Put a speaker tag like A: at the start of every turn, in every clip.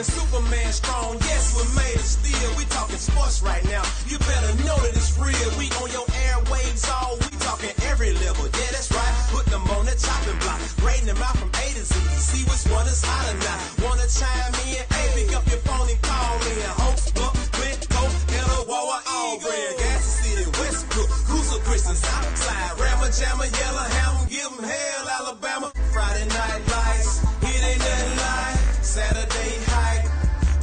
A: and Superman strong. Yes, we're made of steel. We talking sports right now. You better know that it's real. We on your airwaves all. We talking every level. Yeah, that's right. Put them on the chopping block. Rating them out from A to Z. See which one is hotter now. Wanna chime in? Hey, pick up your phone and call in. Hope, Glencoe, Etowah, Auburn, Gas City, Westbrook, Coosa, Christian, Southside, Rammer, Jammer, Yellowhammer, give them hell, Alabama. Friday night lights, it ain't nothing like Saturday hype.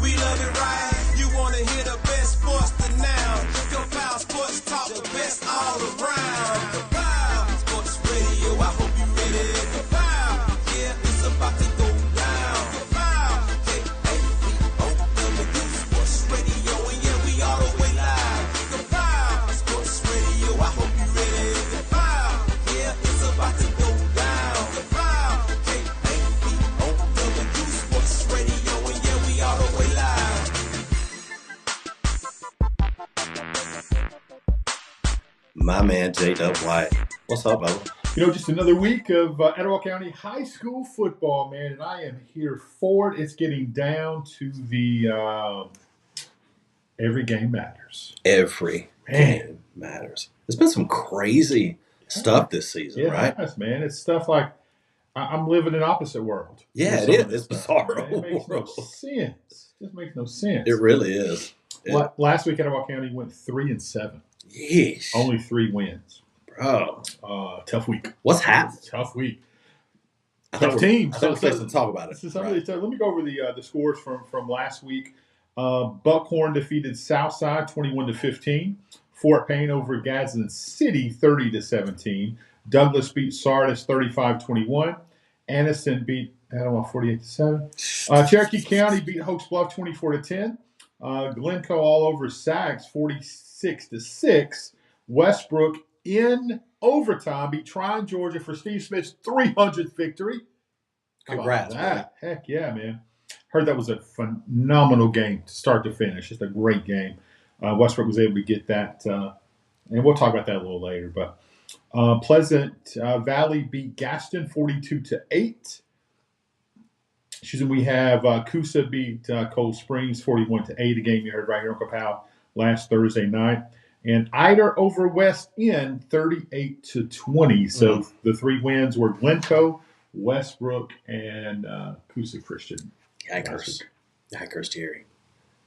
A: We love it right. You wanna hear the best sports to now? Go Foul Sports Talk, the best all around. The Foul Sports Radio, I hope you ready. The Foul, yeah, it's about to go down. The Foul, K-A-V-O-W Sports Radio, and yeah, we all the way live. The Foul Sports Radio, I hope you ready. The Foul, yeah, it's about to go down. The Foul, K-A-V-O-W Sports Radio, and yeah, we all the way live.
B: My man, J-Dub White. What's up, brother?
C: You know, just another week of Etowah County High School football, man, and I am here for it. It's getting down to the every game matters.
B: Every game matters. There's been some crazy stuff this season, right?
C: Yes, man. It's stuff like I'm living in opposite world.
B: Yeah, it is. It's bizarre.
C: It makes no sense. It just makes no sense.
B: It really is.
C: Last week, Etowah County went 3-7.
B: Yeesh.
C: Only 3 wins.
B: Bro.
C: Tough week.
B: What's happened?
C: Tough week.
B: Tough
C: team.
B: I think we're supposed to talk about it.
C: Right. Let me go over the scores from last week. Buckhorn defeated Southside 21-15. Fort Payne over Gadsden City 30-17. Douglas beat Sardis 35-21. Anniston beat 48-7. Cherokee County beat Hoax Bluff 24-10. Glencoe all over Sags 46-6. Westbrook in overtime beat Tryon, Georgia for Steve Smith's 300th victory.
B: Congrats, man.
C: Heck yeah, man. Heard that was a phenomenal game to start to finish. Just a great game. Westbrook was able to get that, and we'll talk about that a little later. But Pleasant Valley beat Gaston 42-8. We have Coosa beat Cold Springs 41-8, a game you heard right here on Kapow last Thursday night. And Ider over West End 38-20. So the 3 wins were Glencoe, Westbrook, and Coosa Christian.
B: Yikers, Jerry.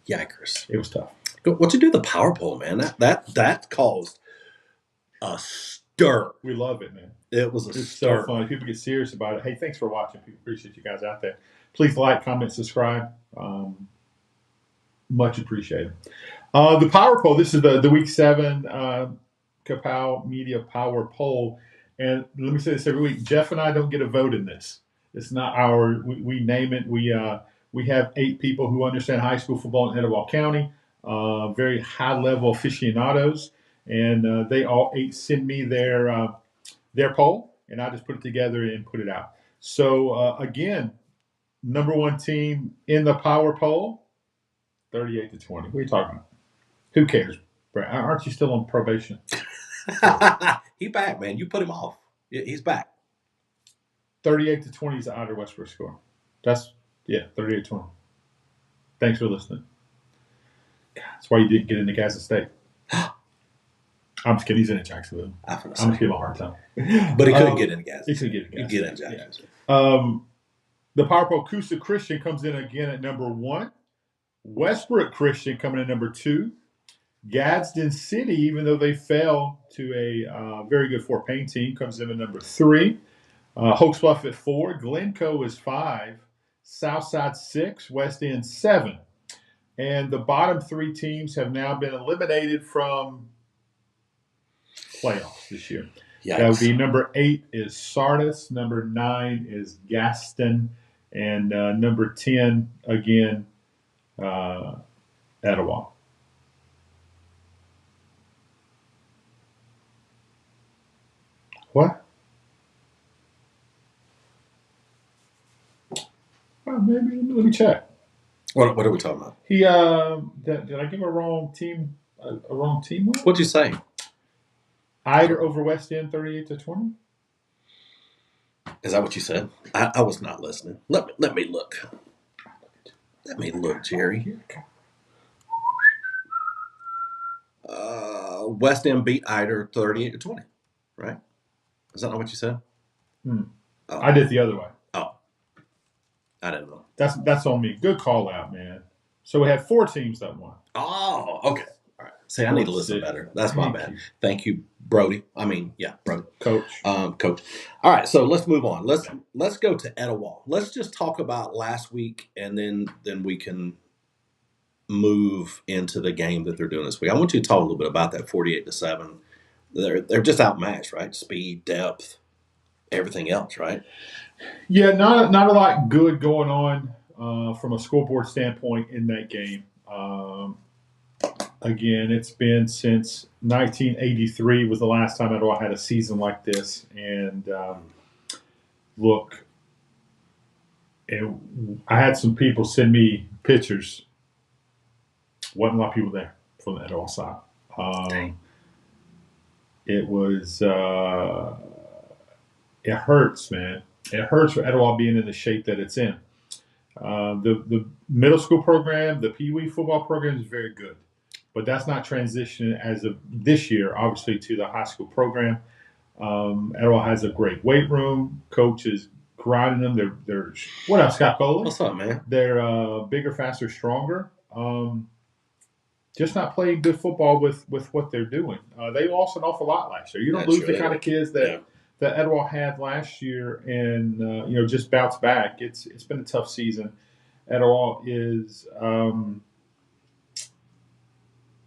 B: Yikers.
C: It was tough.
B: What you do the power poll, man? That caused a stir.
C: We love it, man.
B: It was a
C: It's
B: stir.
C: so fun. People get serious about it. Hey, thanks for watching. People appreciate you guys out there. Please like, comment, subscribe. Much appreciated. The power poll. This is the week 7 Kapow Media Power Poll. And let me say this every week. Jeff and I don't get a vote in this. It's not we name it. We have 8 people who understand high school football in Etowah County, very high level aficionados, and they all 8 send me their poll, and I just put it together and put it out. So again, number 1 team in the power poll, 38-20. What are you talking about? Who cares, Brad? Aren't you still on probation?
B: He back, man. You put him off. He's back.
C: 38-20 is the Ider Westbrook score. 38-20. Thanks for listening. That's why you didn't get into Gadsden State. I'm just kidding. He's in Jacksonville. I'm just giving him a hard time.
B: But he couldn't get into Gadsden.
C: He couldn't get into Gadsden.
B: He get into Jacksonville.
C: The Power Pro Coosa Christian comes in again at number 1. Westbrook Christian coming in number 2. Gadsden City, even though they fell to a very good Fort Payne team, comes in at number 3. Hoax Bluff at 4. Glencoe is 5. Southside 6. West End 7. And the bottom 3 teams have now been eliminated from playoffs this year.
B: Yikes.
C: That would be number 8 is Sardis. Number 9 is Gaston. And number 10, again, Etowah. What? Well, maybe let me check.
B: What are we talking about?
C: He did I give a wrong team win?
B: What'd you say?
C: Ider over West End 38-20.
B: Is that what you said? I was not listening. Let me look. Let me look, Jerry. West End beat Eider 38-20, right? Is that not what you said? Oh.
C: I did the other way.
B: Oh, I didn't know.
C: That's on me. Good call out, man. So we had 4 teams that won.
B: Oh, okay. All right. See, I need to listen better. That's my bad. Thank you, Brody. Brody.
C: Coach.
B: Coach. All right, so let's move on. Let's go to Etowah. Let's just talk about last week, and then we can move into the game that they're doing this week. I want you to talk a little bit about that 48-7. They're just outmatched, right? Speed, depth, everything else, right?
C: Yeah, not a lot good going on from a scoreboard standpoint in that game. Again, it's been since 1983 was the last time Etowah had a season like this. And look, I had some people send me pictures. Wasn't a lot of people there from the Etowah side. It was it hurts, man. It hurts for Etowah being in the shape that it's in. The middle school program, the Pee Wee football program is very good. But that's not transitioning as of this year, obviously, to the high school program. Etowah has a great weight room. Coach is grinding them. They're what up, Scott Coley?
B: What's up, man?
C: They're bigger, faster, stronger. Just not playing good football with what they're doing. They lost an awful lot last year. You don't lose the kind of kids that Etowah had last year, and just bounce back. It's been a tough season. Etowah is.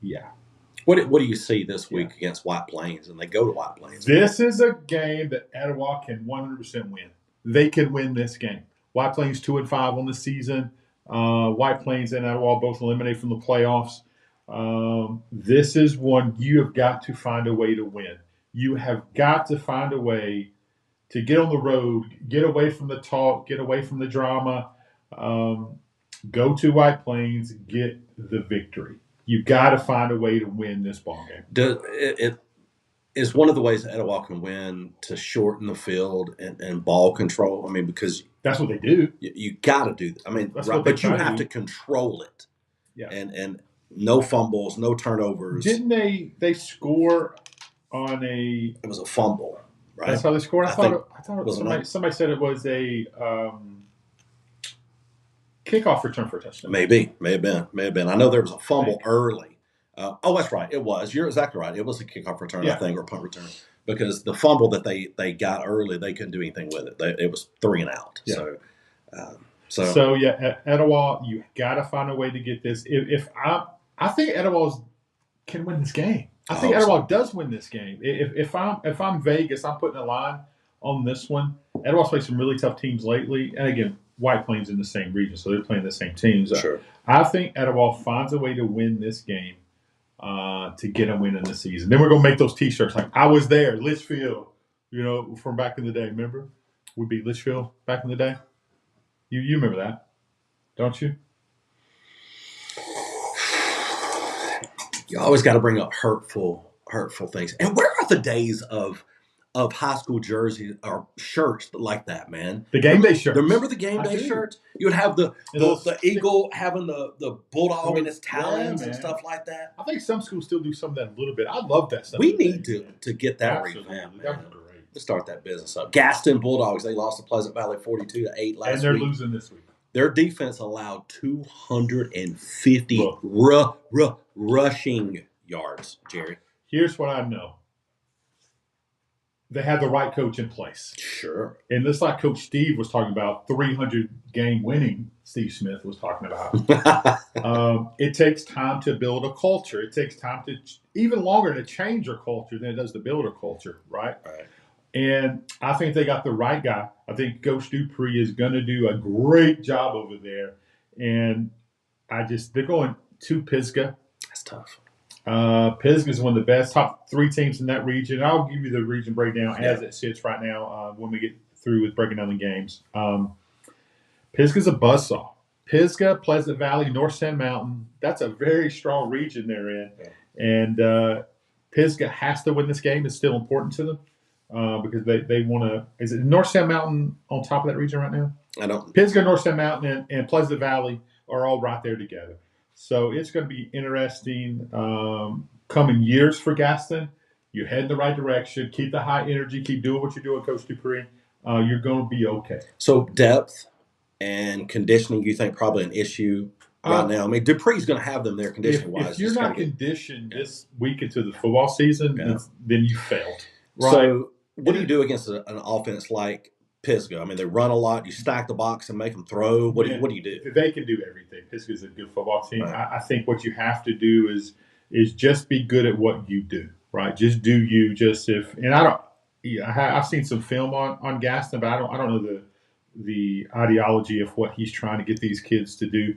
C: Yeah.
B: What do you see this week against White Plains? And they go to White Plains.
C: This is a game that Etowah can 100% win. They can win this game. White Plains 2-5 on the season. White Plains and Etowah both eliminated from the playoffs. This is one you have got to find a way to win. You have got to find a way to get on the road, get away from the talk, get away from the drama, go to White Plains, get the victory. You've got to find a way to win this ball game.
B: It is one of the ways that Etowah can win to shorten the field and ball control. I mean, because
C: that's what they do.
B: You got to do that. I mean, but you have to control it.
C: Yeah.
B: And no fumbles, no turnovers.
C: Didn't they score on a?
B: It was a fumble, right?
C: That's how they scored. I thought somebody said it was a kickoff return for a touchdown.
B: May have been. I know there was a fumble early. That's right. It was. You're exactly right. It was a kickoff return, I think, or punt return. Because the fumble that they got early, they couldn't do anything with it. It was 3 and out.
C: Yeah.
B: So
C: at Etowah, you got to find a way to get this. I think Etowah can win this game. I think Etowah does win this game. If I'm Vegas, I'm putting a line on this one. Etowah's played some really tough teams lately, and again, White Plains in the same region, so they're playing the same teams.
B: Sure.
C: I think Etowah finds a way to win this game to get a win in the season. Then we're going to make those T-shirts like, I was there, Litchfield, from back in the day. Remember? We beat Litchfield back in the day. You remember that, don't you?
B: You always got to bring up hurtful things. And where are the days of high school jerseys or shirts like that, man?
C: The game day shirts.
B: Remember the game day shirts? You would have the eagle having the bulldog in its talons and stuff like that.
C: I think some schools still do some of that a little bit. I love that stuff.
B: We need to get that revamped, man.
C: That was great.
B: Let's start that business up. Gaston Bulldogs, they lost to Pleasant Valley 42-8 last week.
C: And they're losing this week.
B: Their defense allowed 250 rushing yards, Jerry.
C: Here's what I know. They had the right coach in place.
B: Sure.
C: And this like Coach Steve was talking about, 300 game winning Steve Smith was talking about. It takes time to build a culture. It takes time to even longer to change your culture than it does to build a culture, right?
B: Right.
C: And I think they got the right guy. I think Coach Dupree is going to do a great job over there. And they're going to Pisgah.
B: That's tough.
C: Pisgah is one of the best top 3 teams in that region. I'll give you the region breakdown as it sits right now when we get through with breaking down the games. Pisgah's a buzzsaw. Pisgah, Pleasant Valley, North Sand Mountain, that's a very strong region they're in. Yeah. And Pisgah has to win this game. It's still important to them because they want to – is it North Sand Mountain on top of that region right now?
B: I don't –
C: Pisgah, North Sand Mountain, and Pleasant Valley are all right there together. So it's going to be interesting coming years for Gaston. You're heading the right direction. Keep the high energy. Keep doing what you're doing, Coach Dupree. You're going to be okay.
B: So depth and conditioning, you think probably an issue right now? I mean, Dupree's going to have them there conditioning wise.
C: If you're not conditioned this week into the football season, then you failed. Right?
B: So what do you do against an offense like Pisgah? I mean, they run a lot. You stack the box and make them throw. What do you do?
C: They can do everything. Pisgah's a good football team.
B: Right.
C: I think what you have to do is just be good at what you do. Right? Just do you. Just if and I don't. Yeah, I've seen some film on Gaston, but I don't know the ideology of what he's trying to get these kids to do.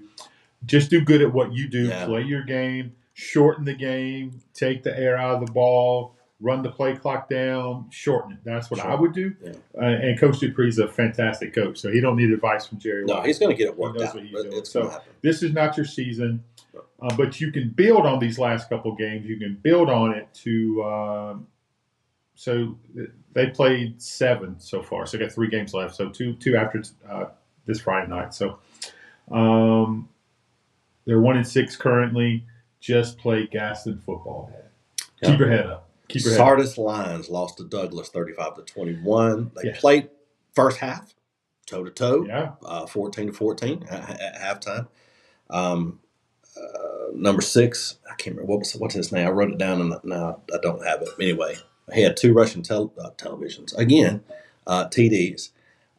C: Just do good at what you do. Yeah. Play your game. Shorten the game. Take the air out of the ball. Run the play clock down, shorten it. That's what I would do. Yeah. And Coach Dupree's a fantastic coach, so he don't need advice from Jerry White.
B: No, he's going to get it worked out.
C: So this is not your season, but you can build on these last couple games. You can build on it to so they played 7 so far, so they got 3 games left. So two after this Friday night. So they're 1-6 currently. Just play Gaston football. Keep your head up.
B: Sardis Lions lost to Douglas 35-21. They played first half, toe-to-toe, 14-14 at halftime. Number 6, I can't remember, what's his name? I wrote it down, and now I don't have it. Anyway, he had 2 rushing televisions. Again, TDs.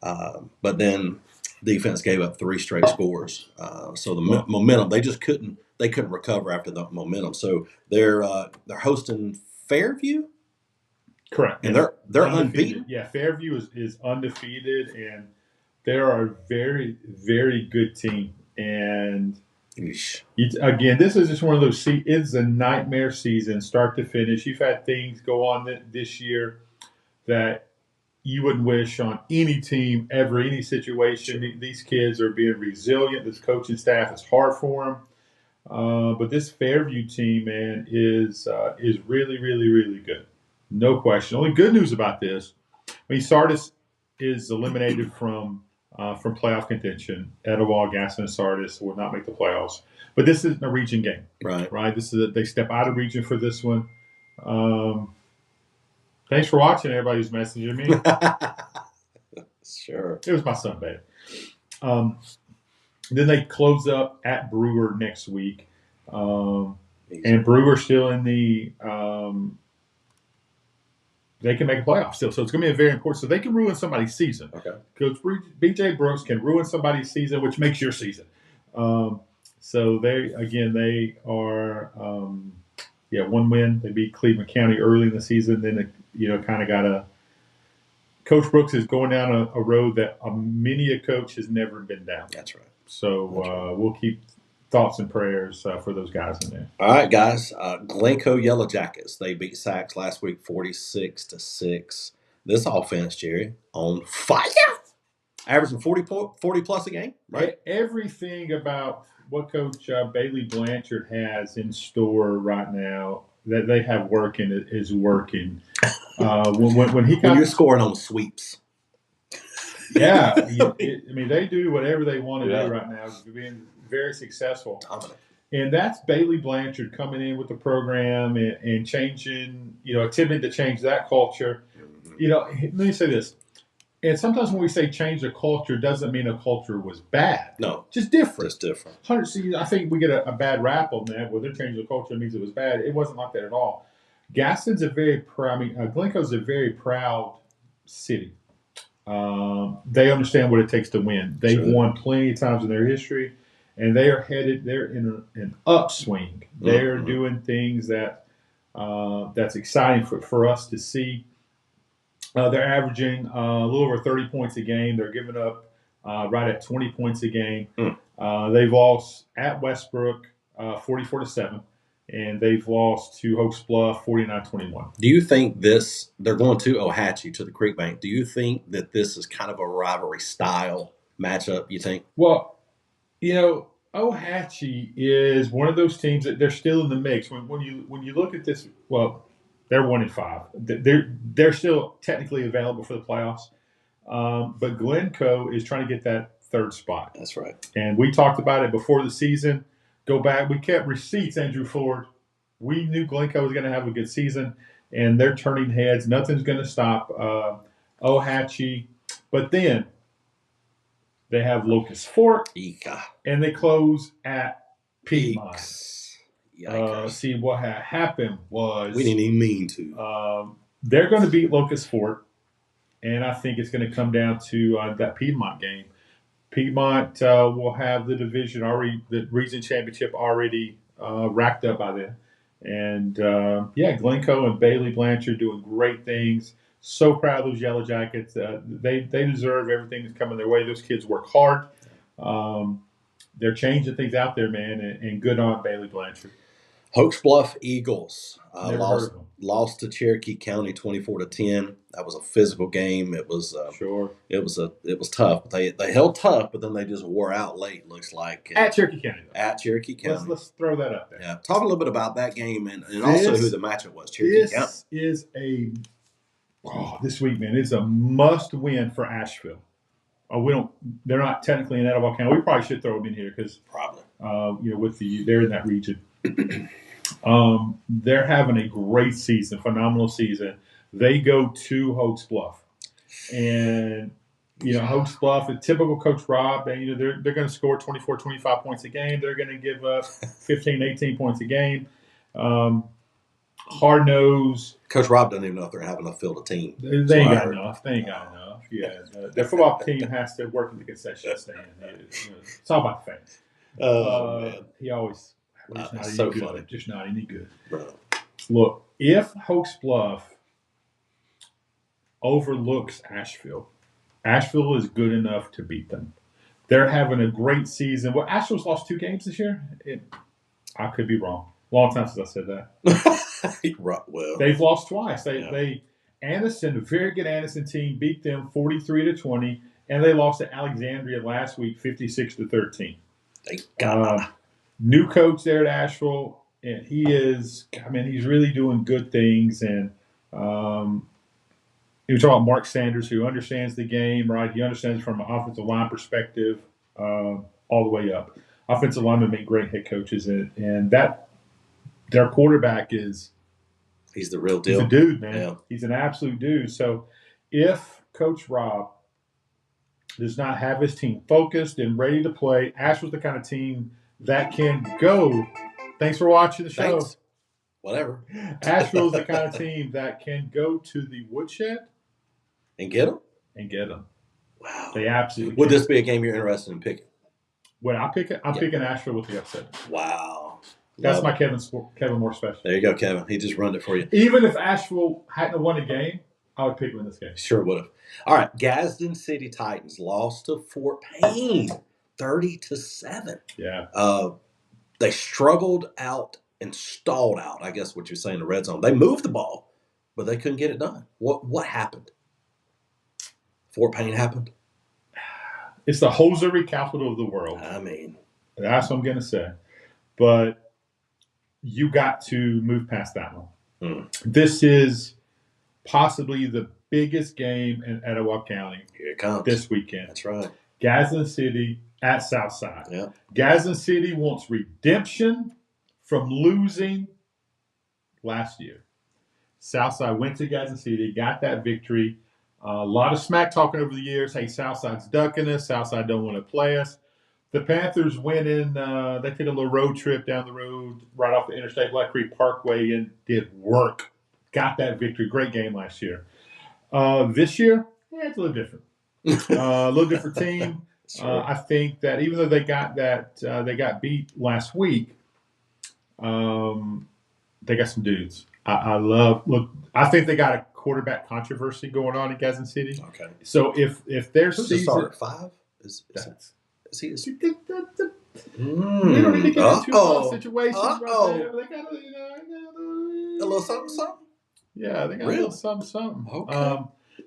B: But then defense gave up 3 straight scores. So the momentum, they couldn't recover after the momentum. So they're hosting Fairview?
C: Correct.
B: And they're unbeaten.
C: Yeah, Fairview is undefeated, and they're a very, very good team. And again, this is just one of those it's a nightmare season, start to finish. You've had things go on this year that you wouldn't wish on any team ever, any situation. Sure. These kids are being resilient. This coaching staff is hard for them. But this Fairview team, man, is really, really, really good. No question. Only good news about this, I mean, Sardis is eliminated from playoff contention. Etowah, Gaston, and Sardis will not make the playoffs. But this isn't a region game. Right? This is they step out of region for this one. Thanks for watching, everybody who's messaging me.
B: Sure.
C: It was my son, babe. Then they close up at Brewer next week. And Brewer still in the they can make a playoff still. So it's going to be a very important. So they can ruin somebody's season.
B: Okay.
C: Coach B.J. Brooks can ruin somebody's season, which makes your season. So they are one win. They beat Cleveland County early in the season. Then kind of got a Coach Brooks is going down a road that many a coach has never been down.
B: That's right.
C: So we'll keep thoughts and prayers for those guys in there.
B: All right, guys. Glencoe Yellow Jackets. They beat Sachs last week 46-6. This offense, Jerry, on fire. Averaging 40 plus a game, right?
C: Everything about what Coach Bailey Blanchard has in store right now that they have working is working. When you're
B: scoring on sweeps.
C: Yeah, they do whatever they want to do right now, being very successful. And that's Bailey Blanchard coming in with the program and changing, attempting to change that culture. Let me say this. And sometimes when we say change the culture, doesn't mean a culture was bad.
B: No.
C: Just different.
B: Just different.
C: I think we get a bad rap on that. Well, they're changing the culture means it was bad. It wasn't like that at all. Gaston's Glencoe's a very proud city. They understand what it takes to win. They've won plenty of times in their history, and they're in an upswing. They're doing things that's exciting for us to see. They're averaging a little over 30 points a game. They're giving up right at 20 points a game. They've lost at Westbrook 44-7. And they've lost to Hoax Bluff 49-21.
B: Do you think they're going to Ohatchee, to the Creek Bank. Do you think that this is kind of a rivalry style matchup, you think?
C: Well, Ohatchee is one of those teams that they're still in the mix. When you look at this, well, they're 1-5. They're still technically available for the playoffs. But Glencoe is trying to get that third spot.
B: That's right.
C: And we talked about it before the season. Go back. We kept receipts, Andrew Ford. We knew Glencoe was going to have a good season, and they're turning heads. Nothing's going to stop Ohatchee. But then they have Locust Fork,
B: Ika.
C: and they close at Piedmont.
B: Yikers.
C: See, what had happened was
B: We didn't even mean to.
C: they're going to beat Locust Fork, and I think it's going to come down to that Piedmont game. Piedmont will have the division already, the region championship already racked up by then. And, Glencoe and Bailey Blanchard doing great things. So proud of those Yellow Jackets. They deserve everything that's coming their way. Those kids work hard. They're changing things out there, man, and good on Bailey Blanchard.
B: Hoax Bluff Eagles
C: Never heard of them.
B: lost to Cherokee County 24-10. That was a physical game. It was
C: Sure.
B: It was tough. They held tough, but then they just wore out late. Looks like
C: At Cherokee County. Though.
B: At Cherokee County.
C: Let's throw that up there.
B: Yeah, talk a little bit about that game and also who the matchup was. Cherokee County.
C: This is this week, man. It's a must-win for Asheville. They're not technically in Etowah County. We probably should throw them in here because
B: Probably.
C: they're in that region. They're having a great season, phenomenal season. They go to Hoax Bluff, and Hoax Bluff, a typical Coach Rob. They're going to score 24, 25 points a game. They're going to give up 15, 18 points a game. Hard nose.
B: Coach Rob doesn't even know if they're having enough field a team.
C: They ain't got enough. Yeah, their football team has to work in the concession stand. It's all about the fans.
B: Oh man,
C: he always.
B: That's so funny.
C: Just not any good.
B: Bro.
C: Look, if Hoax Bluff overlooks Asheville is good enough to beat them. They're having a great season. Well, Asheville's lost 2 games this year. I could be wrong. Long time since I said that.
B: Well,
C: they've lost twice. Anderson, a very good Anderson team, beat them 43-20, and they lost to Alexandria last week 56-13.
B: Thank God.
C: New coach there at Asheville, and he's really doing good things. And you talk about Mark Sanders, who understands the game, right? He understands from an offensive line perspective all the way up. Offensive linemen make great head coaches, and that their quarterback he's
B: the real deal.
C: He's a dude, man.
B: Yeah.
C: He's an absolute dude. So if Coach Rob does not have his team focused and ready to play, Asheville's the kind of team that can go. Thanks for watching the show.
B: Thanks. Whatever.
C: Asheville's the kind of team that can go to the woodshed
B: and get them.
C: Wow. They absolutely
B: Would
C: can.
B: this be a game you're interested in picking?
C: When I pick it, I'm picking Asheville with the upset.
B: Wow.
C: That's my Kevin Moore special.
B: There you go, Kevin. He just run it for you.
C: Even if Asheville hadn't won a game, I would pick him in this game.
B: Sure would have. All right. Gadsden City Titans lost to Fort Payne 30-7.
C: Yeah.
B: They struggled out and stalled out, I guess what you're saying, the red zone. They moved the ball, but they couldn't get it done. What happened? Fort Payne happened?
C: It's the hosiery capital of the world.
B: I mean.
C: That's what I'm going to say. But you got to move past that one. This is possibly the biggest game in Etowah County.
B: Here it comes.
C: This weekend.
B: That's right.
C: Gadsden City at Southside.
B: Yeah.
C: Gadsden City wants redemption from losing last year. Southside went to Gadsden City, got that victory. A lot of smack talking over the years. Hey, Southside's ducking us. Southside don't want to play us. The Panthers went in. They took a little road trip down the road right off the Interstate Black Creek Parkway and did work. Got that victory. Great game last year. This year, it's a little different. A little different team. Sure. I think that even though they got beat last week, they got some dudes. I think they got a quarterback controversy going on in Gadsden City.
B: Okay.
C: So if their
B: Who's
C: season
B: the starter? 5? Is he?
C: We don't need to get into a situation right there. They got
B: a little something.
C: Yeah, they got a little something.
B: Okay.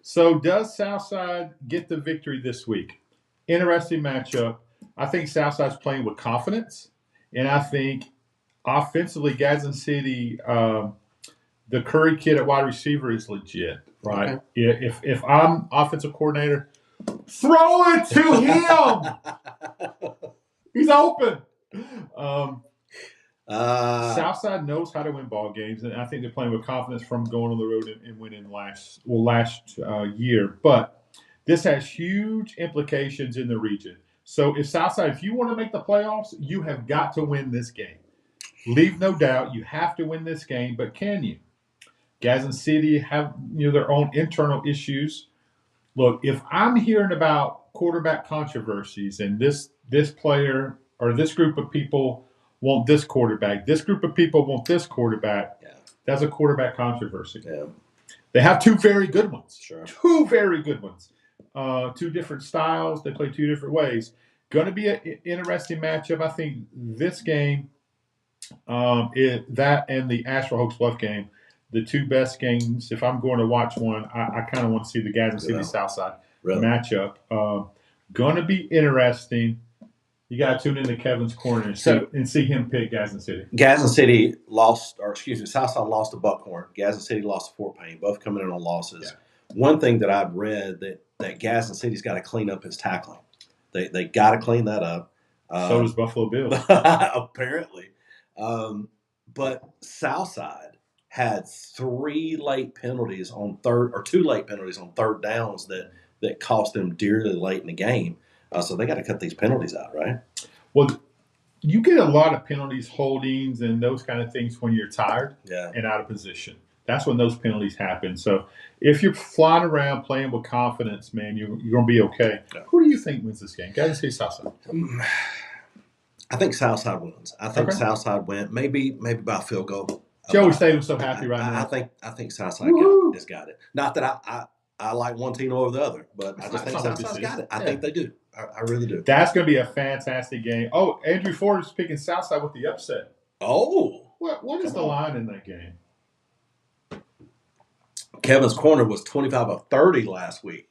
C: So does Southside get the victory this week? Interesting matchup. I think Southside's playing with confidence, and I think offensively, Gadsden City, the Curry kid at wide receiver is legit, right?
B: Okay.
C: If I'm offensive coordinator, Throw it to him. He's open. Southside knows how to win ball games, and I think they're playing with confidence from going on the road and winning last year. But this has huge implications in the region. So if Southside, if you want to make the playoffs, you have got to win this game. Leave no doubt, you have to win this game. But can you? Gadsden City have their own internal issues. Look, if I'm hearing about quarterback controversies and this player or this group of people want this quarterback, this group of people want this quarterback, that's a quarterback controversy.
B: Yeah.
C: They have two very good ones.
B: Sure.
C: Two very good ones. Two different styles. They play two different ways. Going to be an interesting matchup. I think this game, that and the Asheville Hoax Bluff game, the two best games. If I'm going to watch one, I kind of want to see the Gadsden City Southside matchup. Going to be interesting. You got to tune into Kevin's corner and see him pick Gadsden City.
B: Gadsden City Southside lost to Buckhorn. Gadsden City lost to Fort Payne. Both coming in on losses. Yeah. One thing that I've read that Gadsden City's got to clean up is tackling. They got to clean that up.
C: So does Buffalo Bills.
B: Apparently. But Southside had two late penalties on third downs that cost them dearly late in the game. So they got to cut these penalties out, right?
C: Well, you get a lot of penalties, holdings, and those kind of things when you're tired and out of position. That's when those penalties happen. So if you're flying around playing with confidence, man, you're going to be okay. Yeah. Who do you think wins this game? Gadsden City, Southside.
B: I think Southside wins. I think Southside wins. Maybe by a field goal.
C: Joey Stadium's so happy right now.
B: I think Southside has got it. Not that I like one team over the other, but I just think Southside's got it. I think they do. I really do.
C: That's going to be a fantastic game. Oh, Andrew Ford is picking Southside with the upset.
B: Oh.
C: What is the line in that game?
B: Kevin's corner was 25 of 30 last week.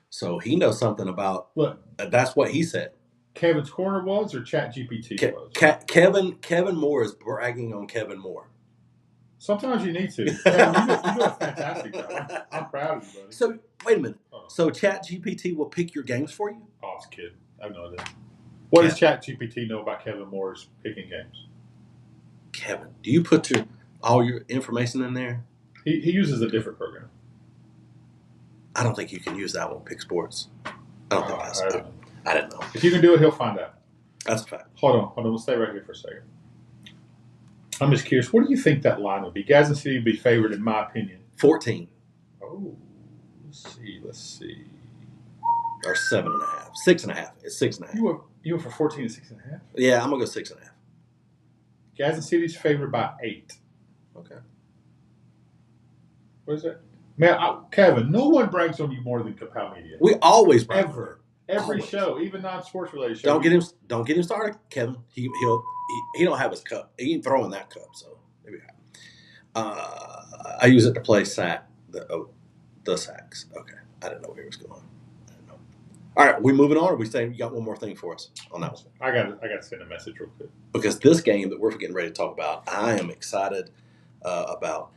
B: So he knows something about that's what he said.
C: Kevin's corner was or ChatGPT was?
B: Kevin Moore is bragging on Kevin Moore.
C: Sometimes you need to. Kevin, you do a fantastic job. I'm proud of you, buddy.
B: So, wait a minute. So ChatGPT will pick your games for you?
C: Oh, I was kidding. I have no idea. What does ChatGPT know about Kevin Moore's picking games?
B: Kevin, do you put all your information in there?
C: He uses a different program.
B: I don't think you can use that one, Pick Sports. I don't think that's it. I didn't know.
C: If you can do it, he'll find out.
B: That's a fact.
C: Hold on. We'll stay right here for a second. I'm just curious. What do you think that line would be? Gadsden City would be favored, in my opinion.
B: 14.
C: Oh, let's see.
B: Or 7.5. 6.5. It's 6.5.
C: You went for 14 to 6.5?
B: Yeah, I'm gonna go 6.5.
C: Gadsden City's favored by 8.
B: Okay.
C: What is that? Man, Kevin, no one brags on you more than Capel Media.
B: We always brag.
C: Every show, even non-sports related shows.
B: Don't get him started, Kevin. He don't have his cup. He ain't throwing that cup. So maybe I use it to play sack the sacks. Okay, I didn't know where he was going. I didn't know. All right, we moving on. Or we saying you got one more thing for us on that one?
C: I got to send a message real quick
B: because this game that we're getting ready to talk about, I am excited about.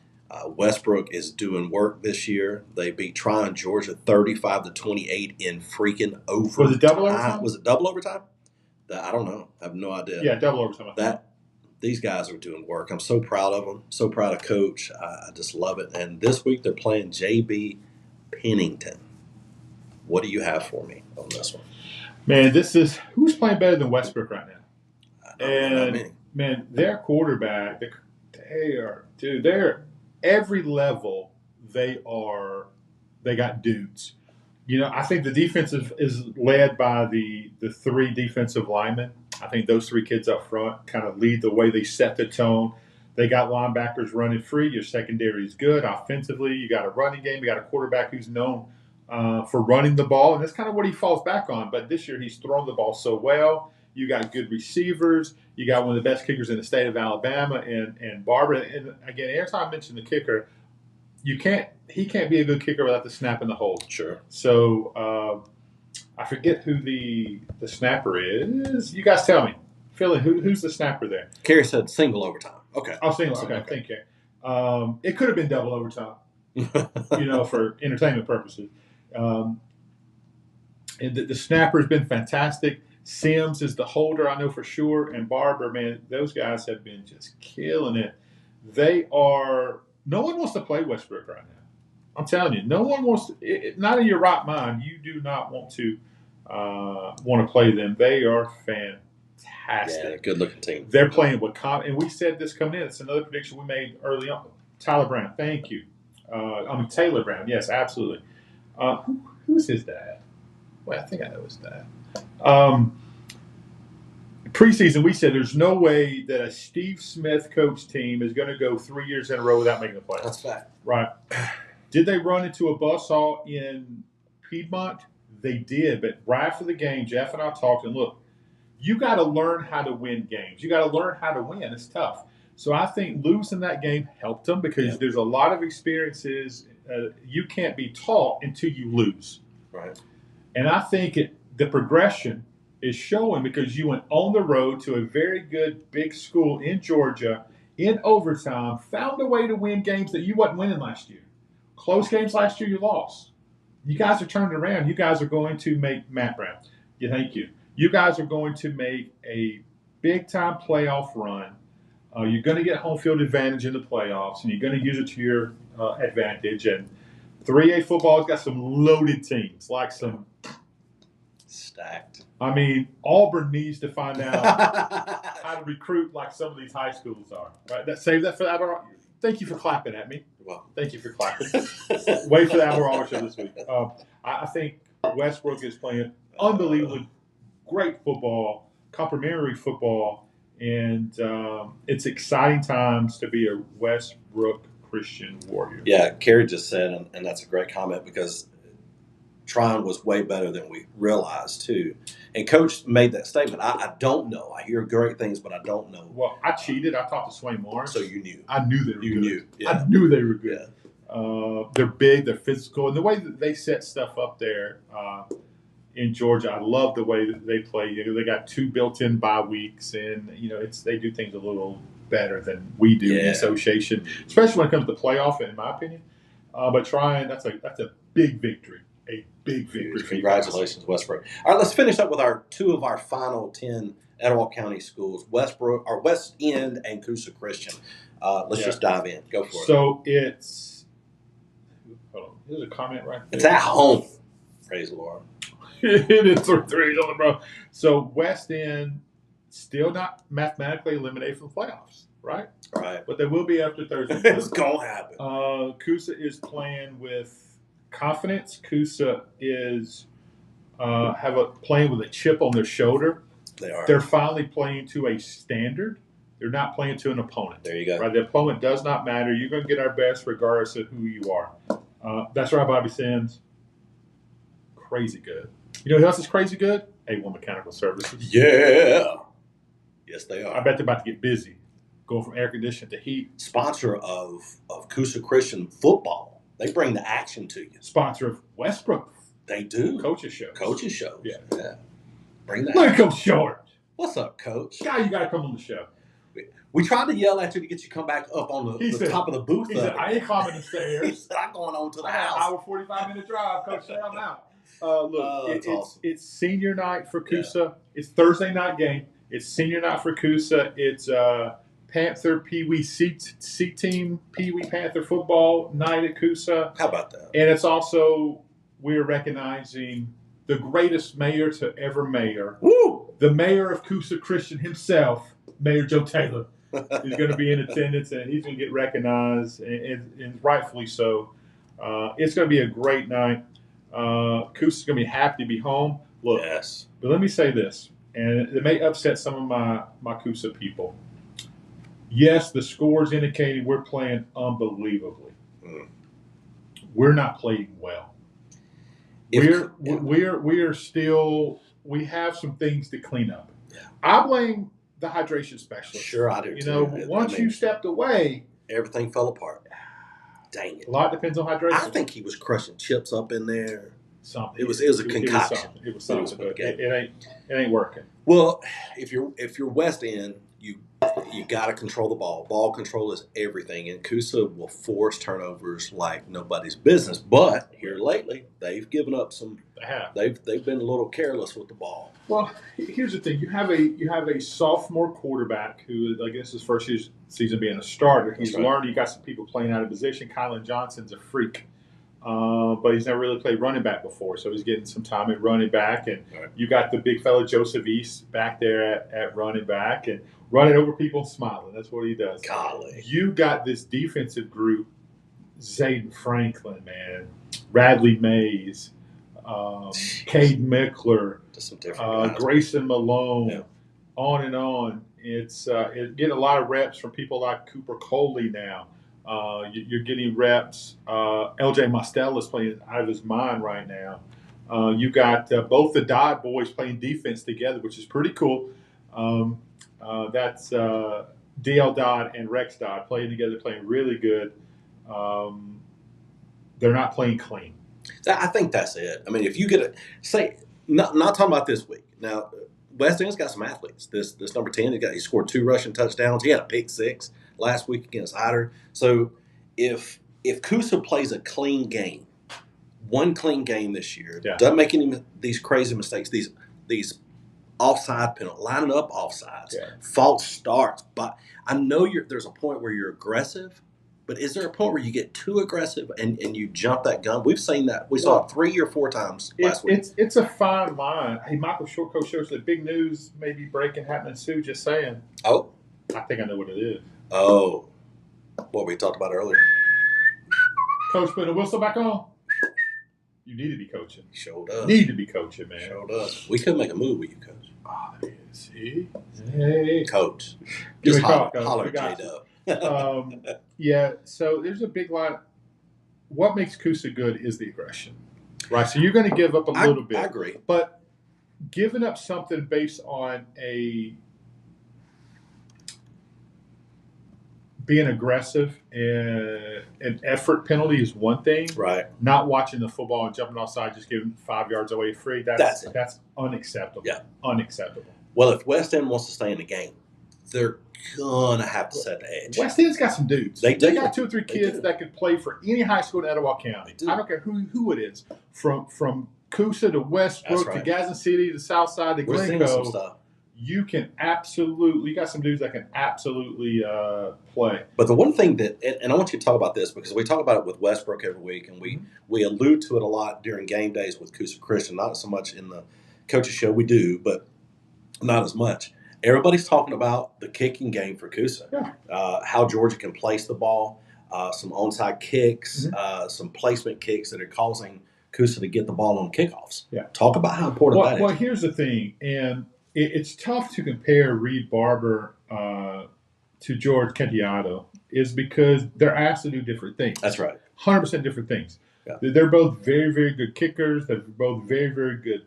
B: Westbrook is doing work this year. They beat Tryon, Georgia, 35-28 in freaking overtime.
C: Was it double overtime?
B: Was it double overtime? I don't know. I have no idea.
C: Yeah, double overtime.
B: These guys are doing work. I'm so proud of them. So proud of Coach. I just love it. And this week they're playing JB Pennington. What do you have for me on this one?
C: Man, who's playing better than Westbrook right now?
B: Not many.
C: Man, their quarterback, they're every level they got dudes. I think the defense is led by the 3 defensive linemen. I think those 3 kids up front kind of lead the way. They set the tone. They got linebackers running free. Your secondary is good. Offensively, you got a running game. You got a quarterback who's known for running the ball, and that's kind of what he falls back on. But this year he's thrown the ball so well. You got good receivers. You got one of the best kickers in the state of Alabama, and Barbara. And again, every time I mention the kicker, he can't be a good kicker without the snap in the hole.
B: Sure.
C: So I forget who the snapper is. You guys tell me. Philly, who's the snapper there?
B: Kerry said single overtime. Okay.
C: Oh, single. Okay, thank you. It could have been double overtime, for entertainment purposes. And the snapper has been fantastic. Sims is the holder, I know for sure. And Barber, man, those guys have been just killing it. They are – no one wants to play Westbrook right now. I'm telling you, no one wants to – not in your right mind. You do not want to play them. They are fantastic.
B: Yeah, good-looking team.
C: They're playing with – and we said this coming in. It's another prediction we made early on. Tyler Brown, thank you. Taylor Brown, yes, absolutely. Who's his dad? Well, I think I know his dad. Preseason, we said there's no way that a Steve Smith coach team is going to go 3 years in a row without making the playoffs.
B: That's fact.
C: Right. Did they run into a buzzsaw in Piedmont? They did, but right after the game, Jeff and I talked, and look, you got to learn how to win games. You got to learn how to win. It's tough. So I think losing that game helped them because there's a lot of experiences you can't be taught until you lose.
B: Right.
C: And I think the progression is showing because you went on the road to a very good big school in Georgia in overtime, found a way to win games that you wasn't winning last year. Close games last year, you lost. You guys are turning around. You guys are going to make Matt Brown. Yeah, thank you. You guys are going to make a big-time playoff run. You're going to get home field advantage in the playoffs, and you're going to use it to your advantage. And 3A football has got some loaded teams, like some
B: stacked.
C: I mean, Auburn needs to find out how to recruit like some of these high schools are. Right? Save that for the Alabama. Thank you for clapping at me.
B: Well,
C: thank you for clapping. Wait for the Alabama show this week. I think Westbrook is playing unbelievably great football, complimentary football, and it's exciting times to be a Westbrook Christian Warrior.
B: Yeah, Kerry just said, and that's a great comment because Tryon was way better than we realized too. And Coach made that statement. I don't know. I hear great things, but I don't know.
C: Well, I cheated. I talked to Swain Morris.
B: So you knew.
C: I knew they were
B: you
C: good.
B: Knew. Yeah.
C: I knew they were good.
B: Yeah.
C: They're big. They're physical. And the way that they set stuff up there in Georgia, I love the way that they play. You know, they got 2 built-in bye weeks, and they do things a little better than we do in the association, especially when it comes to playoff. In my opinion, but Tryon, that's a big victory. A big victory.
B: Congratulations, Westbrook. All right, let's finish up with our 2 of our final 10 Etowah County schools, West End and Coosa Christian. Let's just dive in. Go for it.
C: So it's hold on. There's a comment right there.
B: It's at home. Praise the Lord.
C: It is 3 on the row. So West End still not mathematically eliminated from the playoffs, right?
B: Right.
C: But they will be after Thursday.
B: It's gonna happen.
C: Coosa is playing with confidence. Coosa is playing with a chip on their shoulder.
B: They are.
C: They're finally playing to a standard. They're not playing to an opponent.
B: There you go.
C: Right? The opponent does not matter. You're going to get our best regardless of who you are. That's right, Bobby Sims. Crazy good. You know who else is crazy good? A1 Mechanical Services.
B: Yeah. Yes, they are.
C: I bet they're about to get busy. Going from air conditioning to heat.
B: Sponsor of Coosa Christian football. They bring the action to you.
C: Sponsor of Westbrook.
B: They do.
C: Coaches shows.
B: Coaches shows.
C: Yeah.
B: Bring that.
C: Look at Coach Short.
B: What's up, Coach?
C: Guy, you got to come on the show.
B: We tried to yell at you to get you to come back up on the top of the booth.
C: He said, I ain't climbing the stairs.
B: He said, I'm going on to the house.
C: An hour, 45-minute drive. Coach, say I'm out. Look,
B: awesome.
C: It's senior night for Coosa. Yeah. It's Thursday night game. It's senior night for Coosa. It's Panther Pee Wee C team Pee Wee Panther football night at Coosa.
B: How about that?
C: And it's also we're recognizing the greatest mayor to ever mayor.
B: Woo!
C: The mayor of Coosa Christian himself, Mayor Joe Taylor, is going to be in attendance, and he's going to get recognized, and rightfully so. It's going to be a great night. Coosa's going to be happy to be home. Look,
B: yes.
C: But let me say this, and it may upset some of my Coosa people. Yes, the score's indicating we're playing unbelievably. We're not playing well. We are still. We have some things to clean up.
B: Yeah.
C: I blame the hydration specialist.
B: Sure, I do.
C: You know, once you stepped away,
B: everything fell apart. Dang it!
C: A lot depends on hydration.
B: I think he was crushing chips up in there.
C: Something.
B: It was a concoction.
C: It was something. But it ain't working.
B: Well, if you're West End, you got to control the ball. Ball control is everything, and Kusa will force turnovers like nobody's business. But here lately, they've given up some.
C: They have.
B: They've been a little careless with the ball.
C: Well, here's the thing: you have a sophomore quarterback who, I guess, his first season being a starter. He's learned. You got some people playing out of position. Kylan Johnson's a freak. But he's never really played running back before, so he's getting some time at running back. And you got the big fella Joseph East back there at running back and running over people and smiling. That's what he does.
B: Golly.
C: You got this defensive group, Zayden Franklin, man, Radley Mays, Cade Mickler,
B: Just some different
C: Grayson Malone, on and on. It's getting a lot of reps from people like Cooper Coley now. You're getting reps. LJ Mostel is playing out of his mind right now. You got both the Dodd boys playing defense together, which is pretty cool. That's DL Dodd and Rex Dodd playing together, playing really good. They're not playing clean.
B: I think that's it. I mean, if you get not talking about this week. Now, West End's got some athletes. This number 10, he scored 2 rushing touchdowns. He had a pick 6 last week against Hyder. So if Kusa plays a clean game, one clean game this year, doesn't make any these crazy mistakes, these offside penalties, lining up offsides, false starts. But I know there's a point where you're aggressive, but is there a point where you get too aggressive and you jump that gun? We've seen that. We saw it 3 or 4 times last week.
C: It's a fine line. Hey, Michael Shortcoat shows the big news may be breaking, happening soon. Just saying.
B: Oh.
C: I think I know what it is.
B: Oh. What we talked about earlier.
C: Coach, put the whistle back on. You need to be coaching.
B: Sure does.
C: Need to be coaching, man.
B: Sure does. We could make a move with you, Coach.
C: Oh, there it is. See? Hey.
B: Coach.
C: Give
B: Just
C: me a call,
B: holler
C: Coach.
B: at J-Dub.
C: Yeah, so there's a big lot. What makes Kusa good is the aggression, right? So you're going to give up a little bit.
B: I agree.
C: But giving up something based on being aggressive and an effort penalty is one thing.
B: Right.
C: Not watching the football and jumping offside, just giving 5 yards away free. That's unacceptable. Yeah. Unacceptable.
B: Well, if West End wants to stay in the game, they're gonna have to set the edge.
C: West End's got some dudes.
B: They
C: got 2 or 3 kids that could play for any high school in Etowah County. I don't care who it is. From Kusa to Westbrook to Gadsden City to Southside to Glencoe. You got some dudes that can absolutely play.
B: But the one thing and I want you to talk about this because we talk about it with Westbrook every week, and we allude to it a lot during game days with Kusa Christian. Not so much in the coaches show, we do, but not as much. Everybody's talking about the kicking game for Kusa, how Georgia can place the ball, some onside kicks, some placement kicks that are causing Kusa to get the ball on kickoffs. Yeah. Talk about how important that is.
C: Well, here's the thing, and it's tough to compare Reed Barber to George Kentiato is because they're asked to do different things.
B: That's right.
C: 100% different things. Yeah. They're both very, very good kickers. They're both very, very good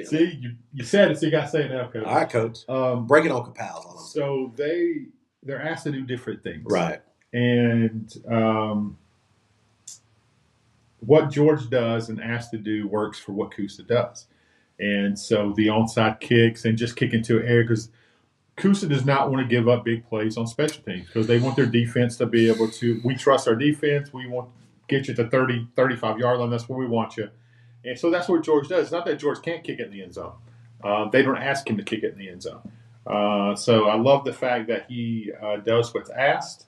C: see, you said it, so you got to say it now, Coach.
B: All right, Coach. Break it on Capals.
C: So they're asked to do different things.
B: Right.
C: And what George does and asked to do works for what Kusa does. And so the onside kicks and just kick into an area because Kusa does not want to give up big plays on special teams because they want their defense to be able to – we trust our defense. We want to get you to 30, 35-yard line. That's where we want you. And so that's what George does. It's not that George can't kick it in the end zone. They don't ask him to kick it in the end zone. So I love the fact that he does what's asked,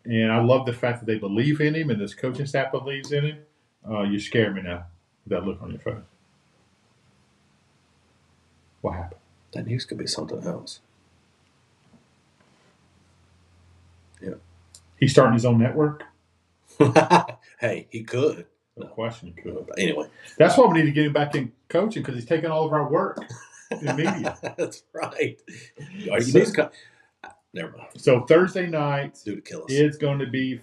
C: and I love the fact that they believe in him and this coaching staff believes in him. You scare me now with that look on your face. What happened?
B: That news could be something else. Yeah.
C: He's starting his own network?
B: Hey, he could.
C: No question he could.
B: But anyway.
C: That's why we need to get him back in coaching because he's taking all of our work in media.
B: That's right. Never mind.
C: So Thursday night,
B: to kill us.
C: It's going to be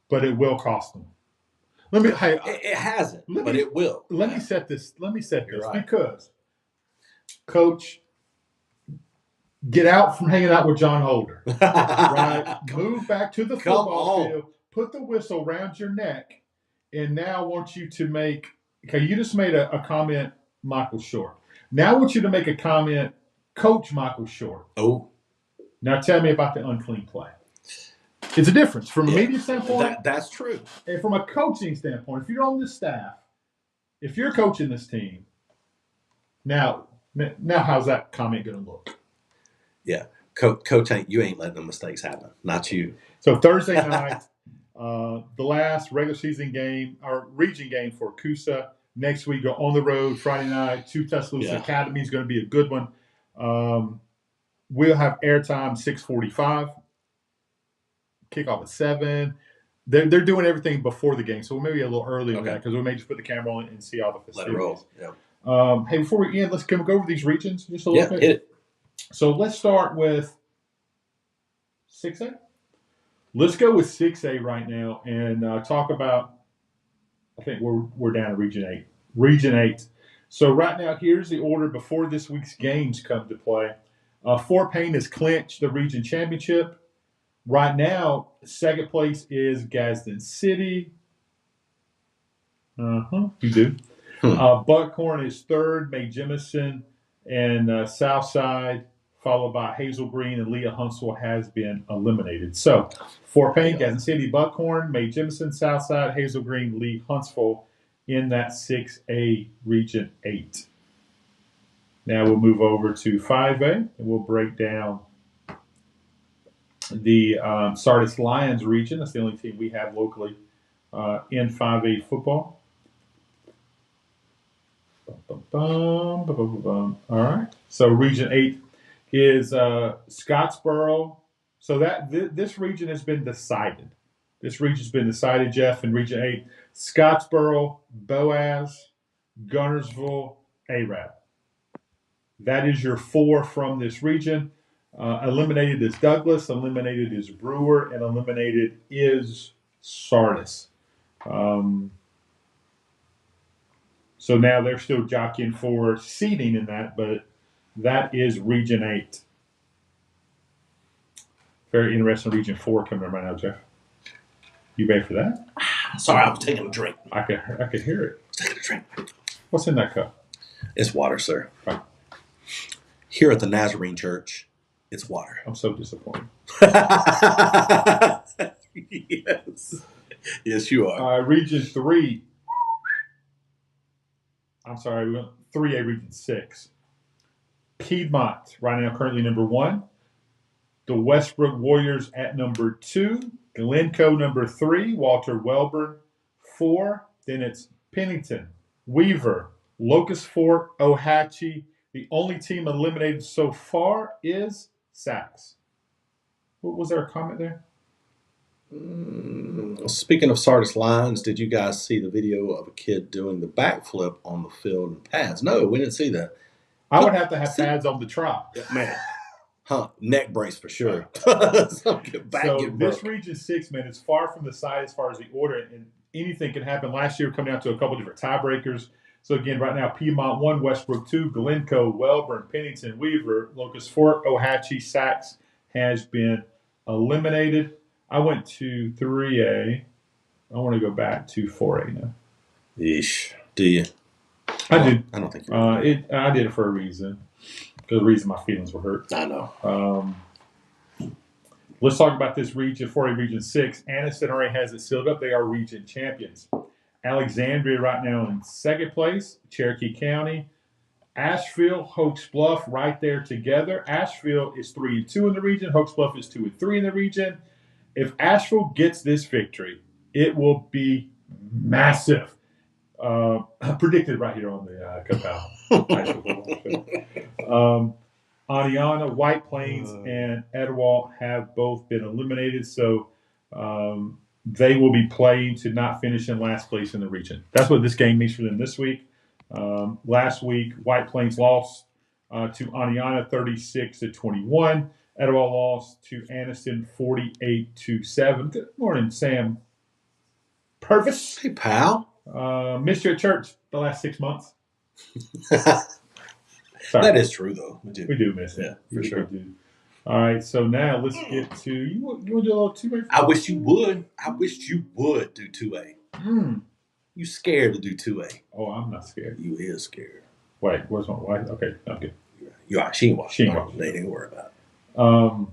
C: but it will cost them.
B: It hasn't, but it will.
C: Let me set this
B: right.
C: Because, Coach, get out from hanging out with John Holder. Right? Move back to the football field. Put the whistle around your neck and now I want you to make. Okay, you just made a comment, Michael Short. Now I want you to make a comment, Coach Michael Short.
B: Oh,
C: now tell me about the unclean play. It's a difference from a media standpoint.
B: That's true.
C: And from a coaching standpoint, if you're on the staff, if you're coaching this team, now how's that comment going to look?
B: Yeah, Coach, you ain't letting the mistakes happen. Not you.
C: So Thursday night, the last regular season game, or region game for Coosa. Next week, go on the road Friday night to Tuscaloosa Academy is going to be a good one. We'll have airtime 6:45. Kickoff at 7. They're doing everything before the game, so maybe a little earlier than that because we may just put the camera on and see all the festivities.
B: Let it roll. Yeah.
C: Hey, before we end, can we go over these regions just a little bit?
B: Hit it.
C: So let's start with 6A. Let's go with 6A right now and talk about. I think we're down to Region 8. Region 8. So right now, here's the order before this week's games come to play. Fort Payne has clinched the region championship. Right now, second place is Gadsden City. You do. Buckhorn is third. May Jemison and Southside, followed by Hazel Green and Leah Huntsville has been eliminated. So, Fort Payne, Gadsden City, Buckhorn, May Jemison, Southside, Hazel Green, Lee Huntsville in that 6A Region 8. Now we'll move over to 5A and we'll break down the Sardis Lions region. That's the only team we have locally in 5A football. All right. So Region 8 is Scottsboro. So this region has been decided. This region's been decided, Jeff, in Region 8. Scottsboro, Boaz, Gunnersville, Arab. That is your 4 from this region. Eliminated is Douglas, eliminated is Brewer, and eliminated is Sardis. So now they're still jockeying for seeding in that, but that is Region 8. Very interesting Region 4 coming up right now, Jeff. You ready for that?
B: Sorry, I was taking a drink.
C: I could hear it.
B: Taking a drink.
C: What's in that cup?
B: It's water, sir.
C: Right.
B: Here at the Nazarene Church, it's water.
C: I'm so disappointed.
B: Yes. Yes, you are.
C: Region 3. I'm sorry, 3A Region 6. Piedmont, right now currently number 1. The Westbrook Warriors at number 2. Glencoe number 3. Walter Welborn 4. Then it's Pennington, Weaver, Locust Fork, Ohatchee. The only team eliminated so far is Sachs. Was there a comment there?
B: Speaking of Sardis Lions, did you guys see the video of a kid doing the backflip on the field in pads? No, we didn't see that.
C: I would have to have pads on the trot.
B: Man. Neck brace for sure.
C: So this Region 6, man, is far from the side as far as the order, and anything can happen. Last year, come down to a couple different tiebreakers. So again, right now, Piedmont 1, Westbrook 2, Glencoe, Welborn, Pennington, Weaver, Locust Fork, Ohatchee, Sachs has been eliminated. I went to 3A. I want to go back to 4A now.
B: Yeesh. Do you?
C: I do.
B: I don't think
C: I did it for a reason. Because the reason my feelings were hurt.
B: I know.
C: Let's talk about this region, 4A Region 6. Anniston already has it sealed up. They are region champions. Alexandria right now in second place. Cherokee County. Asheville, Hoax Bluff right there together. Asheville is 3-2 in the region. Hoax Bluff is 2-3 in the region. If Asheville gets this victory, it will be massive. Predicted right here on the Capel. Aniana, White Plains, and Etowah have both been eliminated, so they will be playing to not finish in last place in the region. That's what this game means for them this week. Last week, White Plains lost to Aniana 36-21. Etowah lost to Anniston 48-7. Good morning, Sam Purvis.
B: Hey, pal.
C: Missed you at church the last 6 months.
B: That is true, though.
C: We do miss it.
B: Yeah, for sure.
C: We do. All right, so now let's get to you. Want to do a little 2A?
B: I wish you would. I wish you would do 2A. You scared to do 2A.
C: Oh, I'm not scared.
B: You is scared.
C: Wait, where's my wife? Okay, I'm good.
B: You are. She ain't watching.
C: She ain't watching.
B: They ain't worry about it.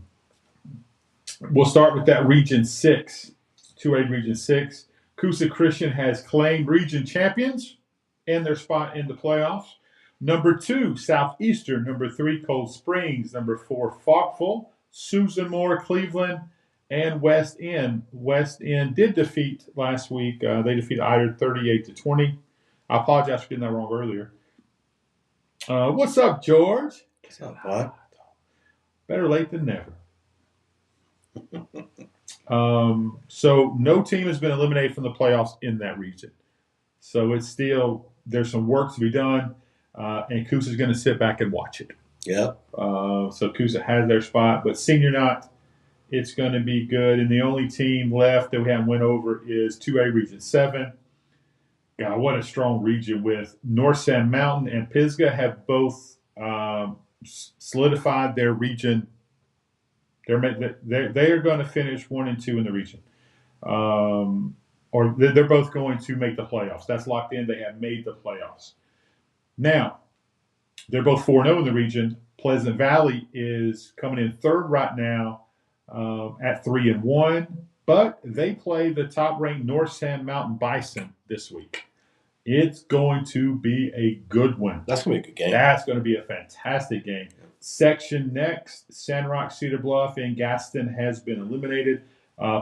C: We'll start with that Region 6, 2A Region 6. Coosa Christian has claimed region champions and their spot in the playoffs. Number 2, Southeastern. Number 3, Cold Springs. Number 4, Falkville. Susan Moore, Cleveland, and West End. West End did defeat last week. They defeated Ider 38-20. I apologize for getting that wrong earlier. What's up, George?
B: What's up, bud?
C: Better late than never. So no team has been eliminated from the playoffs in that region. So it's still, there's some work to be done, and Coosa's going to sit back and watch it.
B: Yep.
C: So Coosa has their spot, but Senior Knot, it's going to be good. And the only team left that we haven't went over is 2A Region 7. God, what a strong region with North Sand Mountain and Pisgah have both solidified their region. They are going to finish 1 and 2 in the region, or they're both going to make the playoffs. That's locked in. They have made the playoffs. Now, they're both 4-0 in the region. Pleasant Valley is coming in third right now at 3-1, but they play the top-ranked North Sand Mountain Bison this week. It's going to be a good one.
B: That's going to be a good game.
C: That's going to be a fantastic game. Section next, Sandrock, Cedar Bluff, and Gaston has been eliminated.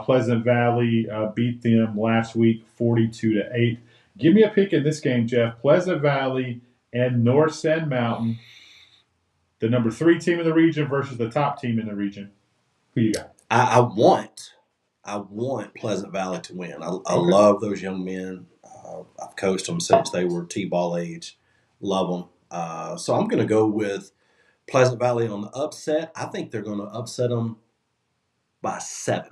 C: Pleasant Valley beat them last week 42-8. Give me a pick in this game, Jeff. Pleasant Valley and North Sand Mountain, the number 3 team in the region versus the top team in the region. Who you got?
B: I want Pleasant Valley to win. I love those young men. I've coached them since they were T-ball age. Love them. So I'm going to go with Pleasant Valley on the upset. I think they're going to upset them by 7.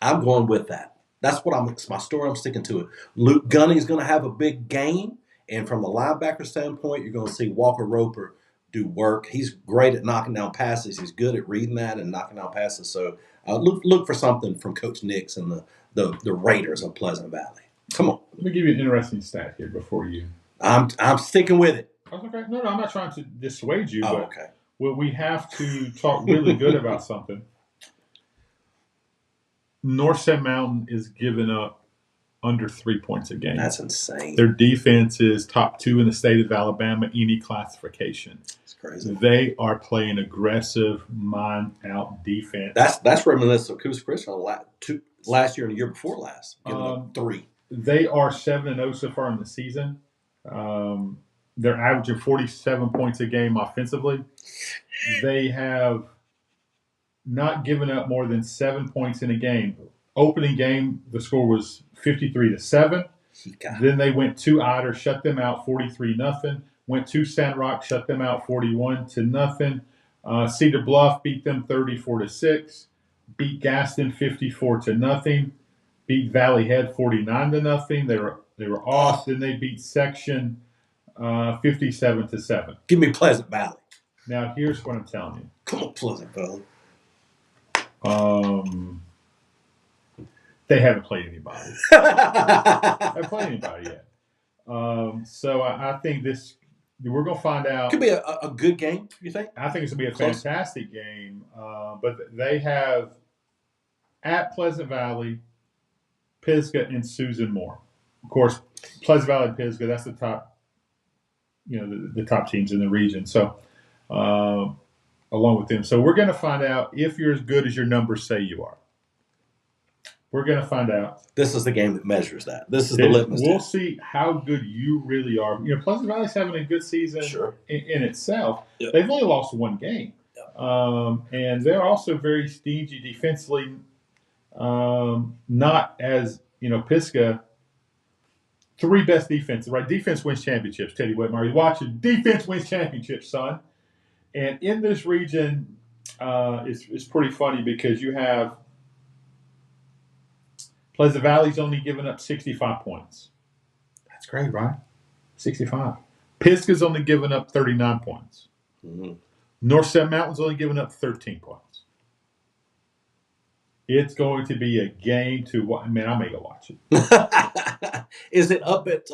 B: I'm going with that. That's what it's my story. I'm sticking to it. Luke Gunning is going to have a big game, and from a linebacker standpoint, you're going to see Walker Roper do work. He's great at knocking down passes. He's good at reading that and knocking down passes. So look for something from Coach Nix and the Raiders of Pleasant Valley. Come on.
C: Let me give you an interesting stat here before you.
B: I'm sticking with it.
C: That's okay. No, I'm not trying to dissuade you.
B: Oh,
C: but
B: okay.
C: Well, we have to talk really good about something. North Sand Mountain is giving up under 3 points a game.
B: That's insane.
C: Their defense is top 2 in the state of Alabama, any classification.
B: It's crazy.
C: They are playing aggressive, mind-out defense.
B: That's reminiscent of Coosa Christian last year and the year before last. Giving up 3.
C: They are 7-0 so far in the season. They're averaging 47 points a game offensively. They have not given up more than 7 points in a game. Opening game, the score was 53-7. Then they went to Ider, shut them out 43-0. Went to Sandrock, shut them out 41-0. Cedar Bluff beat them 34-6. Beat Gaston 54-0. Beat Valley Head 49-0. They were off. Then they beat Section 57-7.
B: Give me Pleasant Valley.
C: Now here's what I'm telling you.
B: Come on, Pleasant Valley.
C: They haven't played anybody. They haven't played anybody yet. So I think we're going to find out.
B: Could be a good game, you think?
C: I think it's going to be a fantastic game. But they have at Pleasant Valley, Pisgah, and Susan Moore. Of course, Pleasant Valley and Pisgah, that's the top, the top teams in the region. So, along with them. So we're going to find out if you're as good as your numbers say you are. We're going to find out.
B: This is the game that measures that. This is the litmus
C: We'll
B: test.
C: see how good you really are. Pleasant Valley's having a good season in itself.
B: Yep.
C: They've only lost 1 game.
B: Yep.
C: And they're also very stingy defensively. Not as, Pisgah, 3 best defenses, right? Defense wins championships, Teddy Whitmire. You watch it. Defense wins championships, son. And in this region, it's pretty funny because you have Pleasant Valley's only given up 65 points. That's great, right? 65. Pisgah's only given up 39 points. Mm-hmm. North Sand Mountain's only given up 13 points. It's going to be a game to watch. Man, I may go watch it.
B: Is it up at?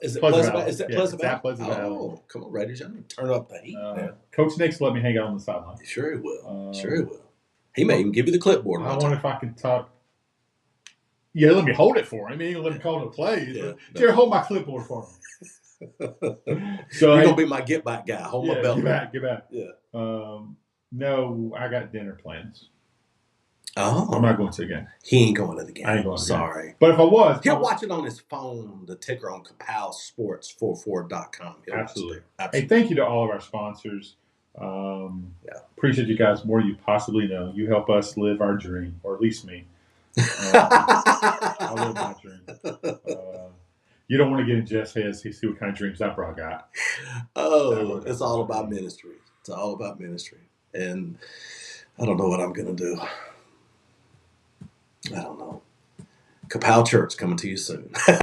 B: Is it Pleasant Valley? Is it
C: Yeah,
B: Pleasant
C: it's
B: Valley?
C: at Pleasant Valley.
B: Oh, come on, Raiders! Y'all need to turn up the heat, man.
C: Coach Nick's let me hang out on the sideline.
B: Sure he will. Sure he will. He may even give you the clipboard.
C: I wonder if I can talk. Yeah, let me hold it for him. He ain't gonna let me call no plays.
B: Yeah,
C: Jerry, hold my clipboard for me.
B: So you're gonna be my get back guy. Hold my belt.
C: Get back.
B: Yeah.
C: No, I got dinner plans.
B: Oh,
C: I'm not going to the game.
B: He ain't going to the game.
C: I ain't going.
B: Sorry,
C: but if I was,
B: he'll watch it on his phone. The ticker on KapowSports44.com.
C: Absolutely. Hey, thank you to all of our sponsors. Appreciate you guys more than you possibly know. You help us live our dream, or at least me. I live my dream. You don't want to get in Jeff's head. See what kind of dreams that bro got.
B: Oh, it's all about ministry. It's all about ministry, and I don't know what I'm going to do. I don't know. Kapow Church coming to you soon.